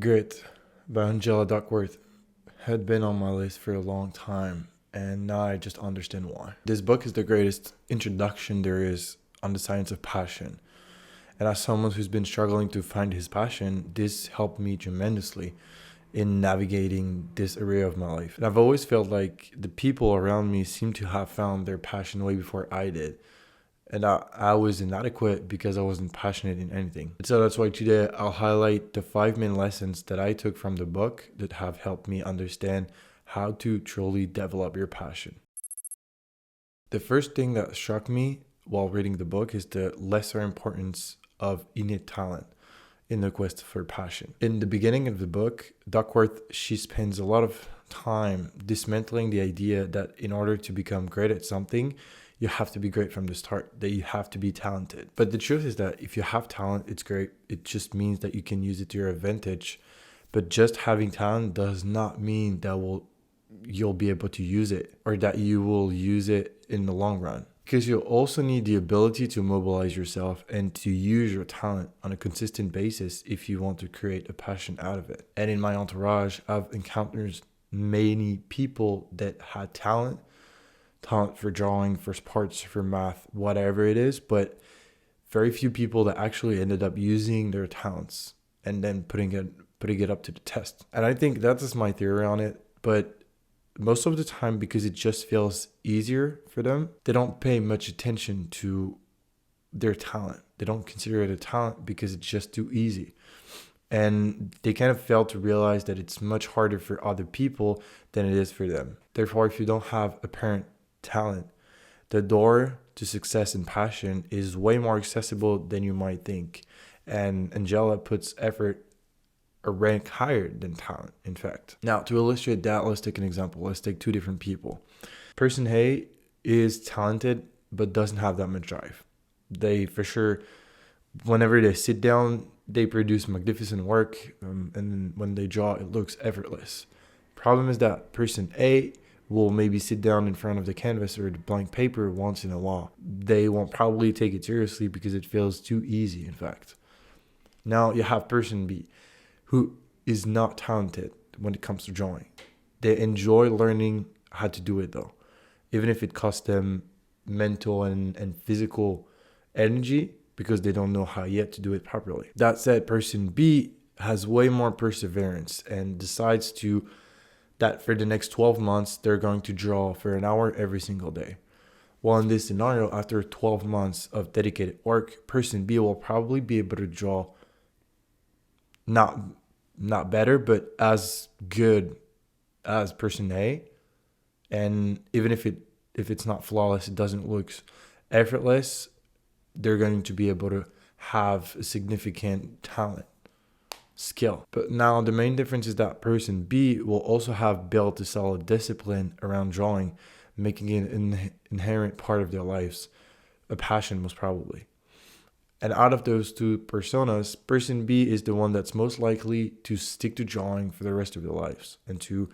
Grit by Angela Duckworth had been on my list for a long time, and now I just understand why. This book is the greatest introduction there is on the science of passion. And as someone who's been struggling to find his passion, this helped me tremendously in navigating this area of my life. And I've always felt like the people around me seem to have found their passion way before I did. And I was inadequate because I wasn't passionate in anything. And so that's why today I'll highlight the 5 main lessons that I took from the book that have helped me understand how to truly develop your passion. The first thing that struck me while reading the book is the lesser importance of innate talent in the quest for passion. In the beginning of the book, Duckworth, she spends a lot of time dismantling the idea that in order to become great at something, you have to be great from the start, that you have to be talented. But the truth is that if you have talent, it's great. It just means that you can use it to your advantage. But just having talent does not mean that you'll be able to use it or that you will use it in the long run. Because you also need the ability to mobilize yourself and to use your talent on a consistent basis if you want to create a passion out of it. And in my entourage, I've encountered many people that had talent for drawing, for sports, for math, whatever it is, but very few people that actually ended up using their talents and then putting it up to the test. And I think that's just my theory on it, but most of the time, because it just feels easier for them, they don't pay much attention to their talent. They don't consider it a talent because it's just too easy. And they kind of fail to realize that it's much harder for other people than it is for them. Therefore, if you don't have apparent talent, the door to success and passion is way more accessible than you might think. And Angela puts effort a rank higher than talent, in fact. Now, to illustrate that, let's take an example. Let's take two different people. Person A is talented, but doesn't have that much drive. They, for sure, whenever they sit down, they produce magnificent work, and when they draw, it looks effortless. Problem is that person A will maybe sit down in front of the canvas or the blank paper once in a while. They won't probably take it seriously because it feels too easy, in fact. Now you have person B, who is not talented when it comes to drawing. They enjoy learning how to do it though, even if it costs them mental and physical energy because they don't know how yet to do it properly. That said, person B has way more perseverance and decides that for the next 12 months, they're going to draw for an hour every single day. Well, in this scenario, after 12 months of dedicated work, person B will probably be able to draw not better, but as good as person A. And even if it's not flawless, it doesn't look effortless, they're going to be able to have a significant talent, skill. But now the main difference is that person B will also have built a solid discipline around drawing, making it an inherent part of their lives, a passion most probably. And out of those two personas, person B is the one that's most likely to stick to drawing for the rest of their lives and to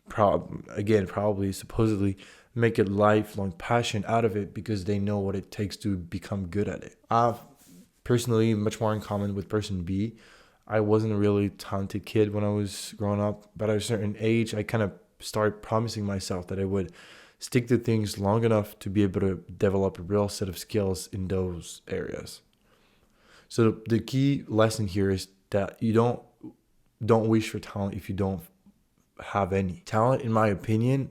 probably supposedly make a lifelong passion out of it because they know what it takes to become good at it. I've personally much more in common with person B. I wasn't a really talented kid when I was growing up, but at a certain age, I kind of started promising myself that I would stick to things long enough to be able to develop a real set of skills in those areas. So the key lesson here is that you don't wish for talent if you don't have any. Talent, in my opinion,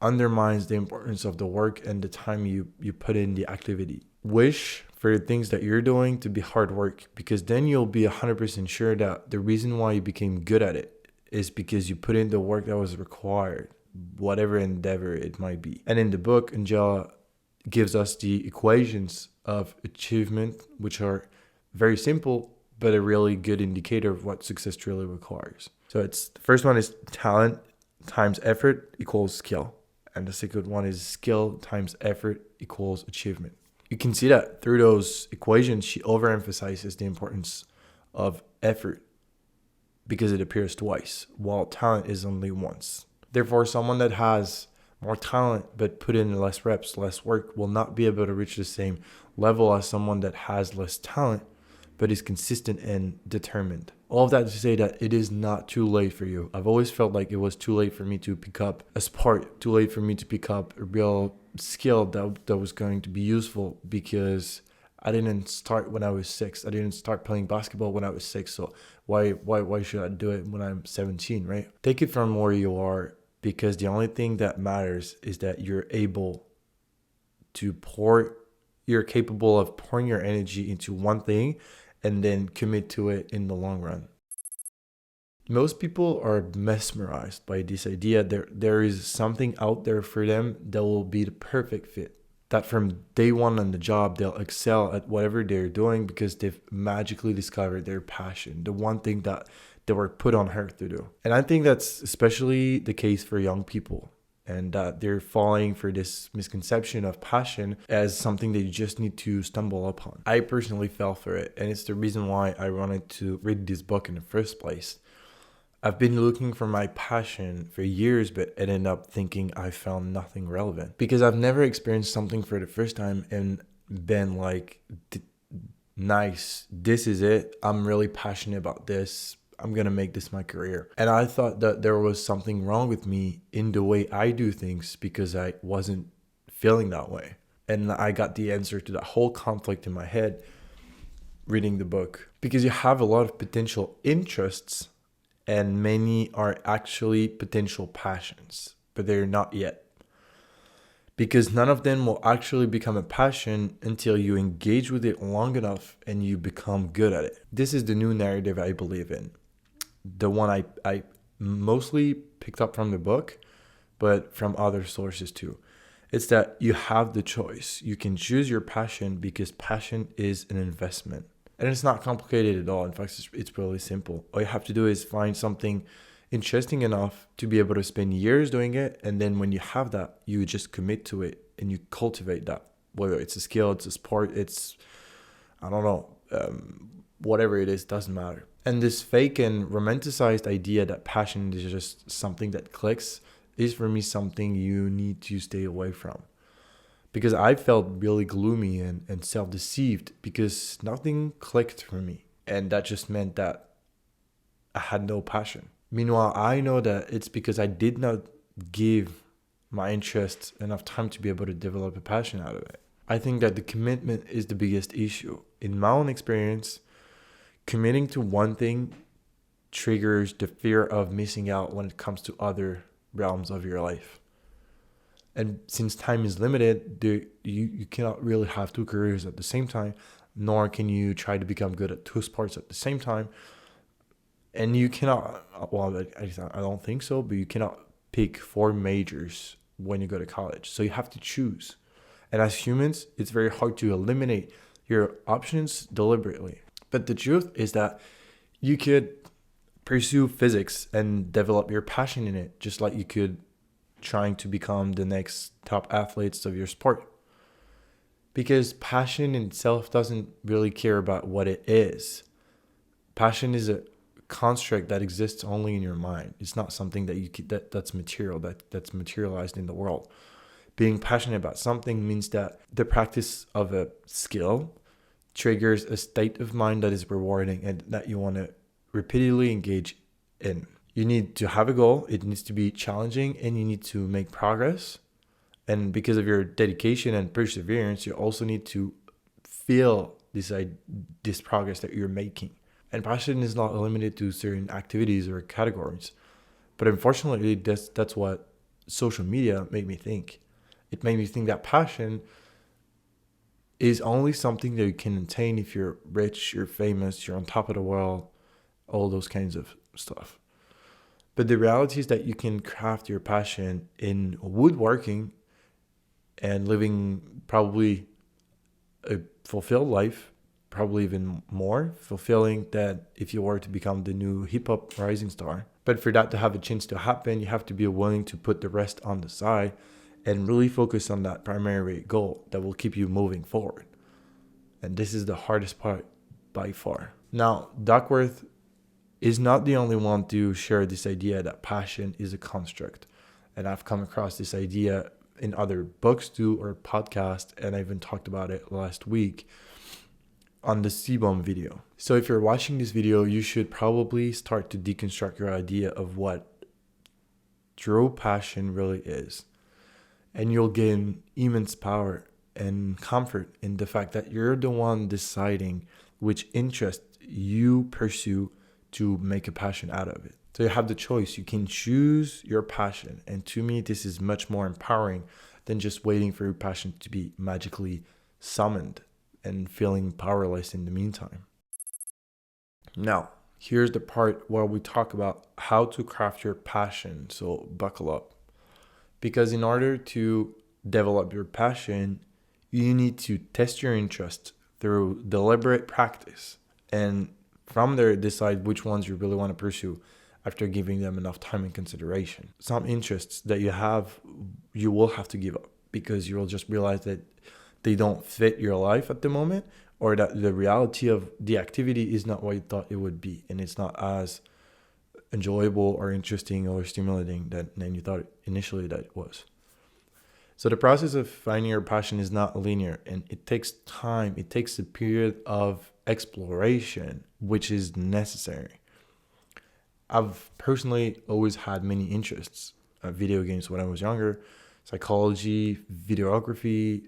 undermines the importance of the work and the time you put in the activity. Wish for the things that you're doing to be hard work, because then you'll be 100% sure that the reason why you became good at it is because you put in the work that was required, whatever endeavor it might be. And in the book, Angela gives us the equations of achievement, which are very simple, but a really good indicator of what success truly requires. So the first one is talent times effort equals skill. And the second one is skill times effort equals achievement. You can see that through those equations, she overemphasizes the importance of effort because it appears twice, while talent is only once. Therefore, someone that has more talent but put in less reps, less work, will not be able to reach the same level as someone that has less talent but is consistent and determined. All of that to say that it is not too late for you. I've always felt like it was too late for me to pick up a sport, too late for me to pick up a real skill that was going to be useful, because I didn't start when I was 6. I didn't start playing basketball when I was 6. So why should I do it when I'm 17, right? Take it from where you are, because the only thing that matters is that you're capable of pouring your energy into one thing and then commit to it in the long run. Most people are mesmerized by this idea there is something out there for them that will be the perfect fit. That from day one on the job, they'll excel at whatever they're doing because they've magically discovered their passion, the one thing that they were put on earth to do. And I think that's especially the case for young people, and that they're falling for this misconception of passion as something that you just need to stumble upon. I personally fell for it, and it's the reason why I wanted to read this book in the first place. I've been looking for my passion for years, but ended up thinking I found nothing relevant, because I've never experienced something for the first time and been like, nice, this is it. I'm really passionate about this. I'm going to make this my career. And I thought that there was something wrong with me in the way I do things because I wasn't feeling that way. And I got the answer to that whole conflict in my head reading the book, because you have a lot of potential interests and many are actually potential passions, but they're not yet. Because none of them will actually become a passion until you engage with it long enough and you become good at it. This is the new narrative I believe in. The one I mostly picked up from the book, but from other sources too. It's that you have the choice. You can choose your passion because passion is an investment. And it's not complicated at all. In fact, it's really simple. All you have to do is find something interesting enough to be able to spend years doing it. And then when you have that, you just commit to it and you cultivate that. Whether it's a skill, it's a sport, it's, I don't know, whatever it is, doesn't matter. And this fake and romanticized idea that passion is just something that clicks is for me something you need to stay away from. Because I felt really gloomy and self-deceived because nothing clicked for me. And that just meant that I had no passion. Meanwhile, I know that it's because I did not give my interests enough time to be able to develop a passion out of it. I think that the commitment is the biggest issue. In my own experience, committing to one thing triggers the fear of missing out when it comes to other realms of your life. And since time is limited, you cannot really have 2 careers at the same time, nor can you try to become good at 2 sports at the same time. And you cannot, well, I don't think so, but you cannot pick 4 majors when you go to college. So you have to choose. And as humans, it's very hard to eliminate your options deliberately. But the truth is that you could pursue physics and develop your passion in it, just like you could trying to become the next top athletes of your sport. Because passion in itself doesn't really care about what it is. Passion is a construct that exists only in your mind. It's not something that's material, that's materialized in the world. Being passionate about something means that the practice of a skill triggers a state of mind that is rewarding and that you want to repeatedly engage in. You need to have a goal, it needs to be challenging, and you need to make progress. And because of your dedication and perseverance, you also need to feel this progress that you're making. And passion is not limited to certain activities or categories. But unfortunately, that's what social media made me think. It made me think that passion is only something that you can attain if you're rich, you're famous, you're on top of the world, all those kinds of stuff. But the reality is that you can craft your passion in woodworking and living probably a fulfilled life, probably even more fulfilling than if you were to become the new hip-hop rising star. But for that to have a chance to happen, you have to be willing to put the rest on the side and really focus on that primary goal that will keep you moving forward. And this is the hardest part by far. Now, Duckworth is not the only one to share this idea that passion is a construct. And I've come across this idea in other books too, or podcasts, and I even talked about it last week on the C-Bomb video. So if you're watching this video, you should probably start to deconstruct your idea of what true passion really is. And you'll gain immense power and comfort in the fact that you're the one deciding which interest you pursue to make a passion out of it. So you have the choice. You can choose your passion. And to me, this is much more empowering than just waiting for your passion to be magically summoned and feeling powerless in the meantime. Now, here's the part where we talk about how to craft your passion. So buckle up. Because in order to develop your passion, you need to test your interest through deliberate practice. And from there, decide which ones you really want to pursue after giving them enough time and consideration. Some interests that you have, you will have to give up because you will just realize that they don't fit your life at the moment, or that the reality of the activity is not what you thought it would be. And it's not as enjoyable or interesting or stimulating than you thought initially that it was. So the process of finding your passion is not linear, and it takes time. It takes a period of exploration, which is necessary. I've personally always had many interests. Video games when I was younger, psychology, videography,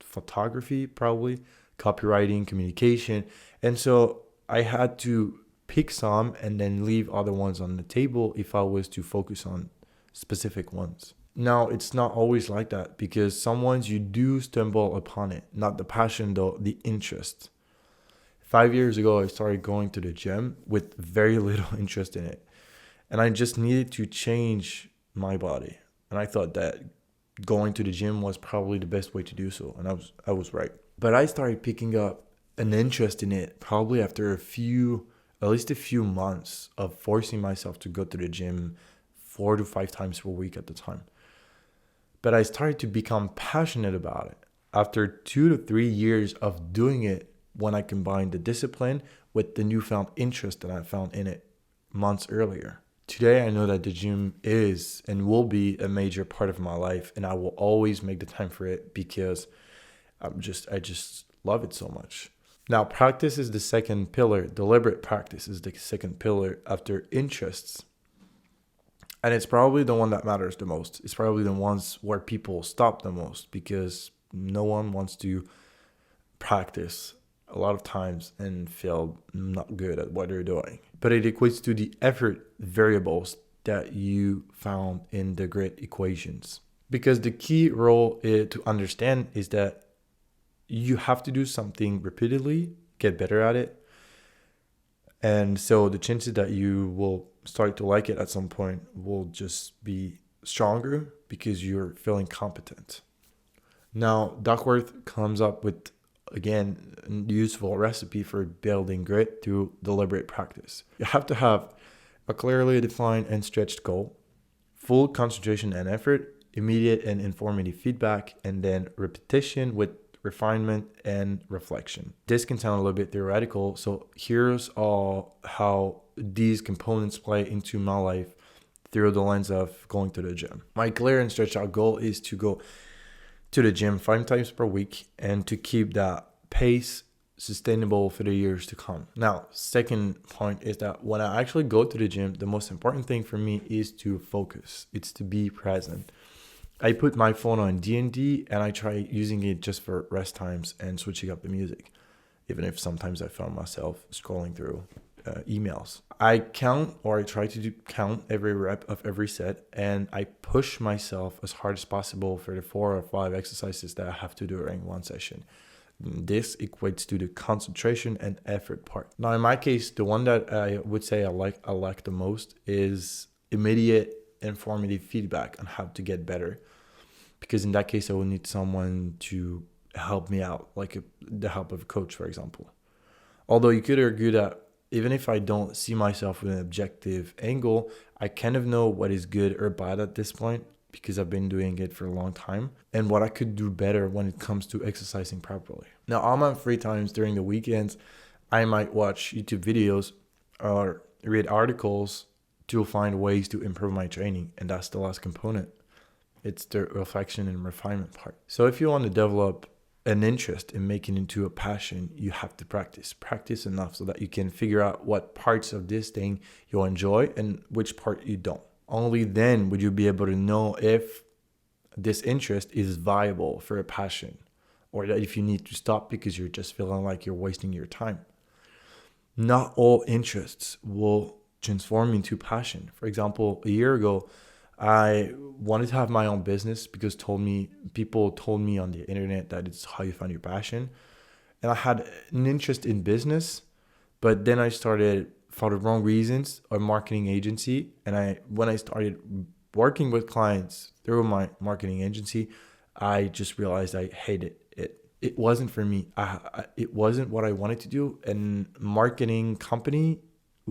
photography, probably, copywriting, communication. And so I had to pick some and then leave other ones on the table if I was to focus on specific ones. Now, it's not always like that, because some ones you do stumble upon it, not the passion though, the interest. 5 years ago, I started going to the gym with very little interest in it. And I just needed to change my body. And I thought that going to the gym was probably the best way to do so. And I was right. But I started picking up an interest in it probably after at least a few months of forcing myself to go to the gym 4 to 5 times per week at the time. But I started to become passionate about it after 2 to 3 years of doing it, when I combined the discipline with the newfound interest that I found in it months earlier. Today, I know that the gym is and will be a major part of my life, and I will always make the time for it because I just love it so much. Now, practice is the second pillar. Deliberate practice is the second pillar after interests. And it's probably the one that matters the most. It's probably the ones where people stop the most, because no one wants to practice a lot of times and feel not good at what they're doing. But it equates to the effort variables that you found in the grit equations. Because the key role to understand is that you have to do something repeatedly, get better at it. And so the chances that you will start to like it at some point will just be stronger because you're feeling competent. Now, Duckworth comes up with, again, a useful recipe for building grit through deliberate practice. You have to have a clearly defined and stretched goal, full concentration and effort, immediate and informative feedback, and then repetition with refinement and reflection. This can sound a little bit theoretical, so here's all how these components play into my life through the lens of going to the gym. My clear and stretched out goal is to go to the gym 5 times per week and to keep that pace sustainable for the years to come. Now, second point is that when I actually go to the gym, the most important thing for me is to focus. It's to be present. I put my phone on D&D and I try using it just for rest times and switching up the music, even if sometimes I found myself scrolling through emails. I try to count every rep of every set, and I push myself as hard as possible for the 4 or 5 exercises that I have to do during one session. This equates to the concentration and effort part. Now, in my case, the one that I would say I like the most is immediate informative feedback on how to get better. Because in that case, I would need someone to help me out, like the help of a coach, for example. Although you could argue that even if I don't see myself with an objective angle, I kind of know what is good or bad at this point because I've been doing it for a long time, and what I could do better when it comes to exercising properly. Now, on my free times during the weekends, I might watch YouTube videos or read articles to find ways to improve my training, and that's the last component. It's the reflection and refinement part. So if you want to develop an interest and making it into a passion, you have to practice enough so that you can figure out what parts of this thing you'll enjoy and which part you don't. Only then would you be able to know if this interest is viable for a passion, or that if you need to stop because you're just feeling like you're wasting your time. Not all interests will transform into passion. For example, a year ago, I wanted to have my own business because people told me on the internet that it's how you find your passion. And I had an interest in business, but then I started for the wrong reasons, a marketing agency. And when I started working with clients through my marketing agency, I just realized I hated it. It wasn't for me. It wasn't what I wanted to do. And marketing company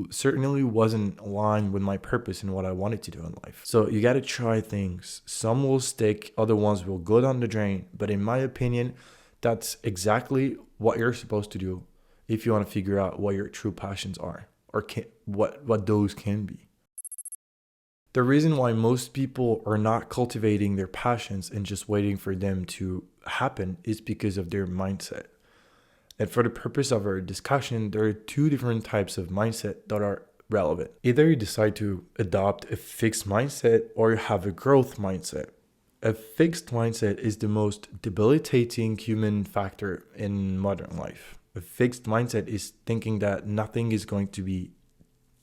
certainly wasn't aligned with my purpose and what I wanted to do in life. So you got to try things. Some will stick, other ones will go down the drain. But in my opinion, that's exactly what you're supposed to do if you want to figure out what your true passions are, or what those can be. The reason why most people are not cultivating their passions and just waiting for them to happen is because of their mindset. And for the purpose of our discussion, there are two different types of mindset that are relevant. Either you decide to adopt a fixed mindset or you have a growth mindset. A fixed mindset is the most debilitating human factor in modern life. A fixed mindset is thinking that nothing is going to be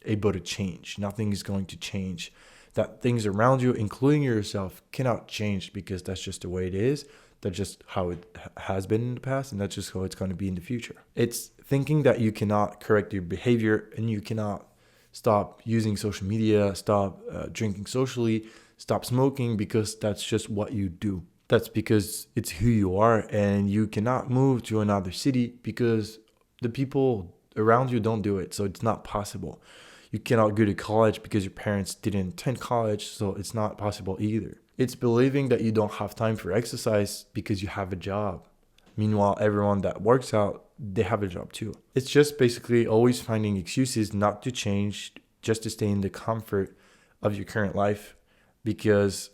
able to change. Nothing is going to change. That things around you, including yourself, cannot change because that's just the way it is. That's just how it has been in the past, and that's just how it's going to be in the future. It's thinking that you cannot correct your behavior and you cannot stop using social media, stop drinking socially, stop smoking because that's just what you do. That's because it's who you are, and you cannot move to another city because the people around you don't do it, so it's not possible. You cannot go to college because your parents didn't attend college, so it's not possible either. It's believing that you don't have time for exercise because you have a job. Meanwhile, everyone that works out, they have a job too. It's just basically always finding excuses not to change, just to stay in the comfort of your current life because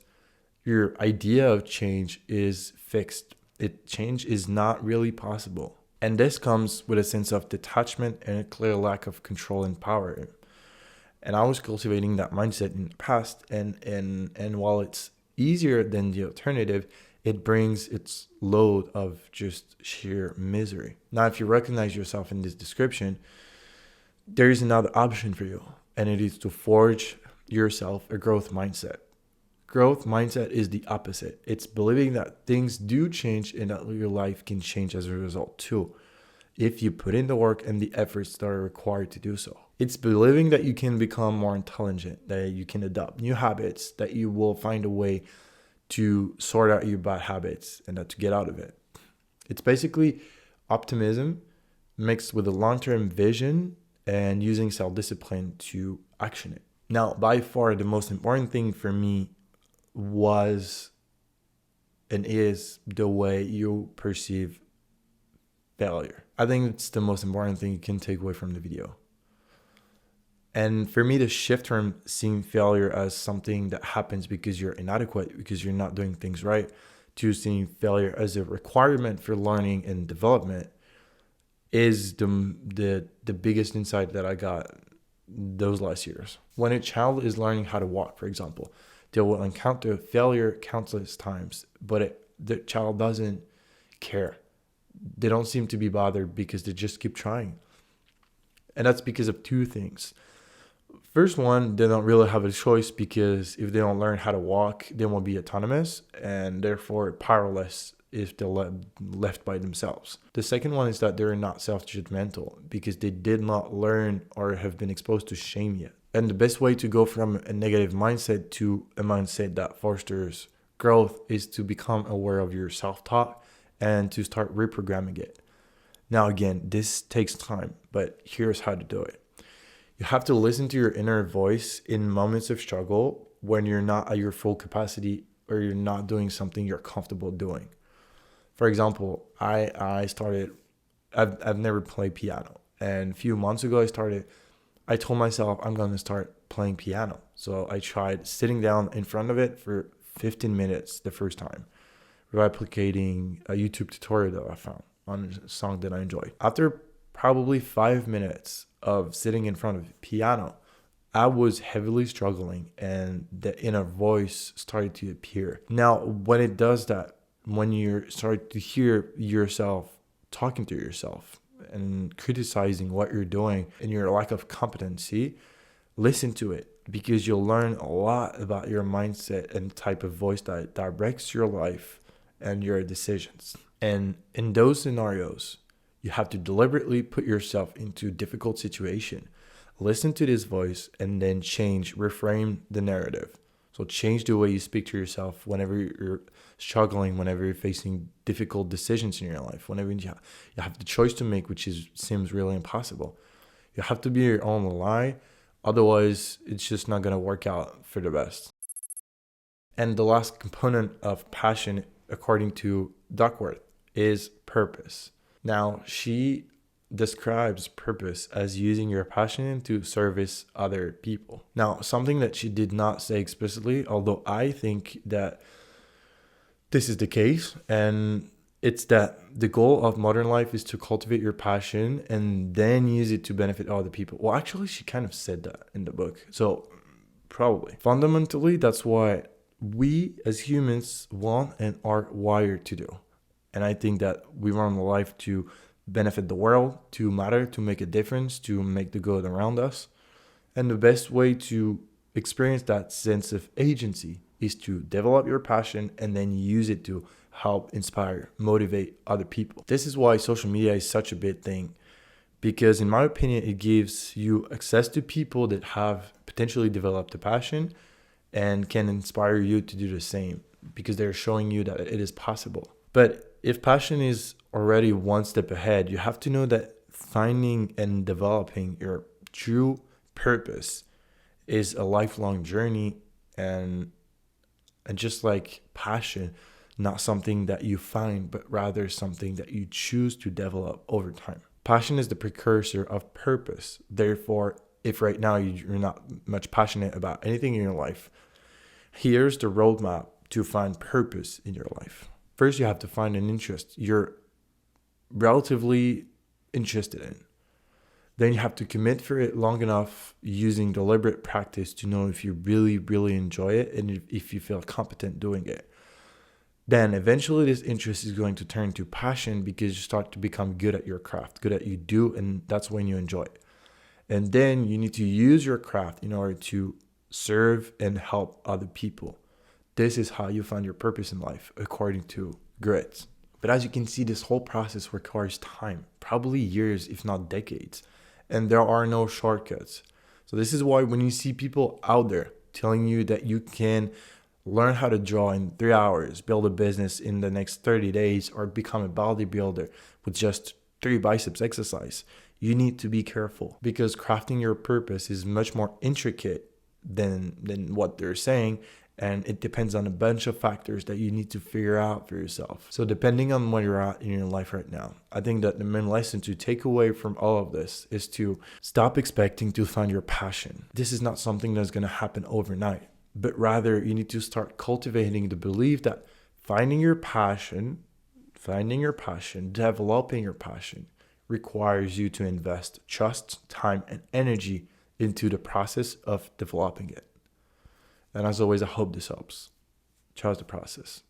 your idea of change is fixed. Change is not really possible. And this comes with a sense of detachment and a clear lack of control and power. And I was cultivating that mindset in the past, and while it's easier than the alternative, it brings its load of just sheer misery. Now, if you recognize yourself in this description, there is another option for you, and it is to forge yourself a growth mindset. Growth mindset is the opposite. It's believing that things do change and that your life can change as a result too, if you put in the work and the efforts that are required to do so. It's believing that you can become more intelligent, that you can adopt new habits, that you will find a way to sort out your bad habits and that to get out of it. It's basically optimism mixed with a long-term vision and using self-discipline to action it. Now, by far, the most important thing for me was and is the way you perceive failure. I think it's the most important thing you can take away from the video. And for me to shift from seeing failure as something that happens because you're inadequate, because you're not doing things right, to seeing failure as a requirement for learning and development is the biggest insight that I got those last years. When a child is learning how to walk, for example, they will encounter failure countless times, but the child doesn't care. They don't seem to be bothered because they just keep trying. And that's because of two things. First one, they don't really have a choice because if they don't learn how to walk, they won't be autonomous and therefore powerless if they're left by themselves. The second one is that they're not self-judgmental because they did not learn or have been exposed to shame yet. And the best way to go from a negative mindset to a mindset that fosters growth is to become aware of your self-talk and to start reprogramming it. Now, again, this takes time, but here's how to do it. You have to listen to your inner voice in moments of struggle when you're not at your full capacity or you're not doing something you're comfortable doing. For example, I've never played piano. And a few months ago, I told myself I'm going to start playing piano. So I tried sitting down in front of it for 15 minutes the first time, replicating a YouTube tutorial that I found on a song that I enjoyed. After probably 5 minutes of sitting in front of the piano, I was heavily struggling and the inner voice started to appear. Now, when it does that, when you start to hear yourself talking to yourself and criticizing what you're doing and your lack of competency, listen to it, because you'll learn a lot about your mindset and type of voice that directs your life and your decisions. And in those scenarios, you have to deliberately put yourself into a difficult situation. Listen to this voice and then reframe the narrative. So change the way you speak to yourself whenever you're struggling, whenever you're facing difficult decisions in your life, whenever you have the choice to make, which seems really impossible. You have to be your own ally. Otherwise, it's just not going to work out for the best. And the last component of passion, according to Duckworth, is purpose. Now, she describes purpose as using your passion to service other people. Now, something that she did not say explicitly, although I think that this is the case, and it's that the goal of modern life is to cultivate your passion and then use it to benefit other people. Well, actually, she kind of said that in the book. So probably. Fundamentally, that's what we as humans want and are wired to do. And I think that we want life to benefit the world, to matter, to make a difference, to make the good around us. And the best way to experience that sense of agency is to develop your passion and then use it to help inspire, motivate other people. This is why social media is such a big thing, because in my opinion, it gives you access to people that have potentially developed a passion and can inspire you to do the same, because they're showing you that it is possible. But if passion is already one step ahead, you have to know that finding and developing your true purpose is a lifelong journey, and just like passion, not something that you find, but rather something that you choose to develop over time. Passion is the precursor of purpose. Therefore, if right now you're not much passionate about anything in your life, here's the roadmap to find purpose in your life. First, you have to find an interest you're relatively interested in. Then you have to commit for it long enough using deliberate practice to know if you really, really enjoy it and if you feel competent doing it. Then eventually this interest is going to turn to passion, because you start to become good at your craft, good at what you do, and that's when you enjoy it. And then you need to use your craft in order to serve and help other people. This is how you find your purpose in life, according to Grit. But as you can see, this whole process requires time, probably years, if not decades. And there are no shortcuts. So this is why when you see people out there telling you that you can learn how to draw in 3 hours, build a business in the next 30 days, or become a bodybuilder with just 3 biceps exercise, you need to be careful, because crafting your purpose is much more intricate than what they're saying. And it depends on a bunch of factors that you need to figure out for yourself. So depending on where you're at in your life right now, I think that the main lesson to take away from all of this is to stop expecting to find your passion. This is not something that's going to happen overnight, but rather you need to start cultivating the belief that finding your passion, developing your passion requires you to invest trust, time, and energy into the process of developing it. And as always, I hope this helps. Trust the process.